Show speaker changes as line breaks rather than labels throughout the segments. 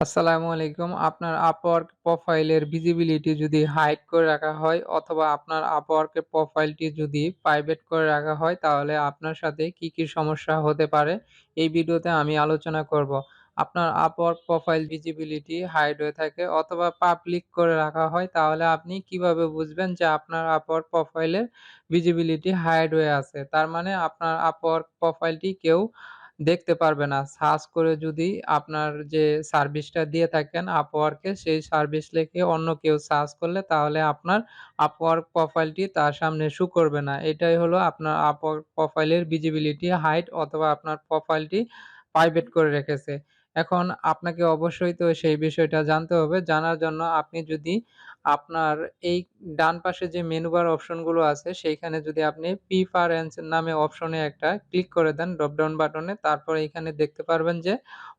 আসসালামু আলাইকুম। আপনার Upwork প্রোফাইলের ভিজিবিলিটি যদি হাইড করে রাখা হয় অথবা আপনার Upwork এর প্রোফাইলটি যদি প্রাইভেট করে রাখা হয়, তাহলে আপনার সাথে কি সমস্যা হতে পারে? এই ভিডিওতে আমি আলোচনা করব। আপনার Upwork প্রোফাইল ভিজিবিলিটি হাইড হয়ে থাকে অথবা পাবলিক করে রাখা হয়, তাহলে আপনি কিভাবে বুঝবেন যে আপনার Upwork প্রোফাইলের ভিজিবিলিটি হাইড হয়ে আছে? তার মানে আপনার Upwork প্রোফাইলটি কেউ দেখতে পারবে না। সার্চ করে যদি আপনার যে সার্ভিসটা দিয়ে থাকেন Upwork এ, সেই সার্ভিস লিখে অন্য কেউ সার্চ করলে তাহলে আপনার Upwork প্রোফাইলটি তার সামনে শো করবে না। এটাই হলো আপনার Upwork প্রোফাইলের ভিজিবিলিটি হাইড অথবা আপনার প্রোফাইলটি প্রাইভেট করে রেখেছে। এখন আপনাকে অবশ্যই তো সেই বিষয়টা জানতে হবে। জানার জন্য আপনি যদি আপনার এই ডান পাশে যে মেনু বার অপশনগুলো আছে, সেইখানে যদি আপনি প্রিফারেন্স নামে অপশনে একটা ক্লিক করে দেন ড্রপডাউন বাটনে, তারপরে এখানে দেখতে পারবেন যে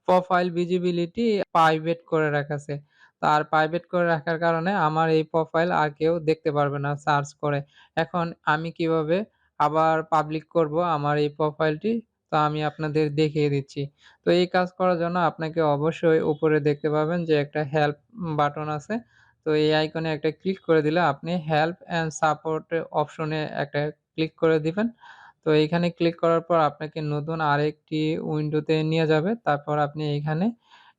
প্রোফাইল ভিজিবিলিটি প্রাইভেট করে রাখা আছে। তো আর প্রাইভেট করে রাখার কারণে আমার এই প্রোফাইল আর কেউ দেখতে পারবে না সার্চ করে। এখন আমি কিভাবে আবার পাবলিক করব আমার এই প্রোফাইলটি? তো আমি আপনাদের দেখিয়ে দিচ্ছি। তো এই কাজ করার জন্য আপনাকে অবশ্যই উপরে দেখতে পাবেন যে একটা হেল্প বাটন আছে। তো এই আইকনে একটা ক্লিক করে দিলে আপনি হেল্প অ্যান্ড সাপোর্ট অপশনে একটা ক্লিক করে দিবেন। তো এইখানে ক্লিক করার পর আপনাকে নতুন আরেকটি উইন্ডোতে নিয়ে যাবে। তারপর আপনি এইখানে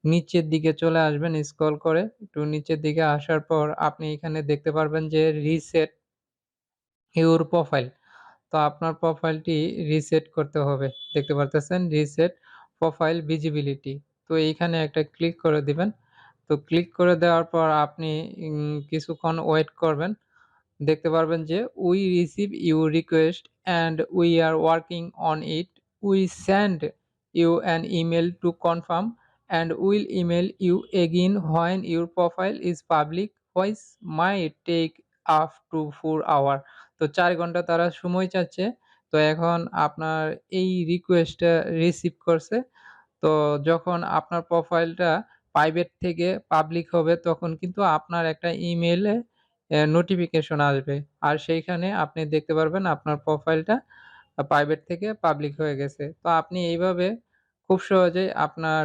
নিচের দিকে চলে আসবেন স্ক্রল করে। একটু নিচের দিকে আসার পর আপনি এখানে দেখতে পারবেন যে রিসেট ইউর প্রোফাইল। তো আপনার প্রোফাইলটি রিসেট করতে হবে। দেখতে পারতেছেন রিসেট প্রোফাইল ভিজিবিলিটি। তো এইখানে একটা ক্লিক করে দিবেন। তো ক্লিক করে দেওয়ার পর আপনি কিছুক্ষণ ওয়েট করবেন। দেখতে পারবেন যে "We receive your request and we are working on it. We send you an email to confirm and will email you again when your profile is public. Voice might take up to 4 hour." তো ৪ ঘন্টা তারা সময় চাচ্ছে। তো এখন আপনার এই রিকোয়েস্টটা receive করছে। তো যখন আপনার প্রোফাইলটা প্রাইভেট থেকে পাবলিক হবে তখন কিন্তু আপনার একটা ইমেইলে নোটিফিকেশন আসবে। আর সেইখানে আপনি দেখতে পারবেন আপনার প্রোফাইলটা প্রাইভেট থেকে পাবলিক হয়ে গেছে। তো আপনি এইভাবে খুব সহজেই আপনার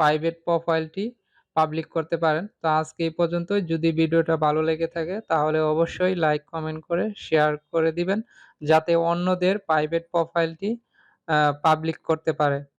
প্রাইভেট প্রোফাইলটি পাবলিক করতে পারেন। তো আজকে এই পর্যন্তই। যদি ভিডিওটা ভালো লেগে থাকে তাহলে অবশ্যই লাইক, কমেন্ট করে শেয়ার করে দিবেন যাতে অন্যদের প্রাইভেট প্রোফাইলটি আ পাবলিক করতে পারে।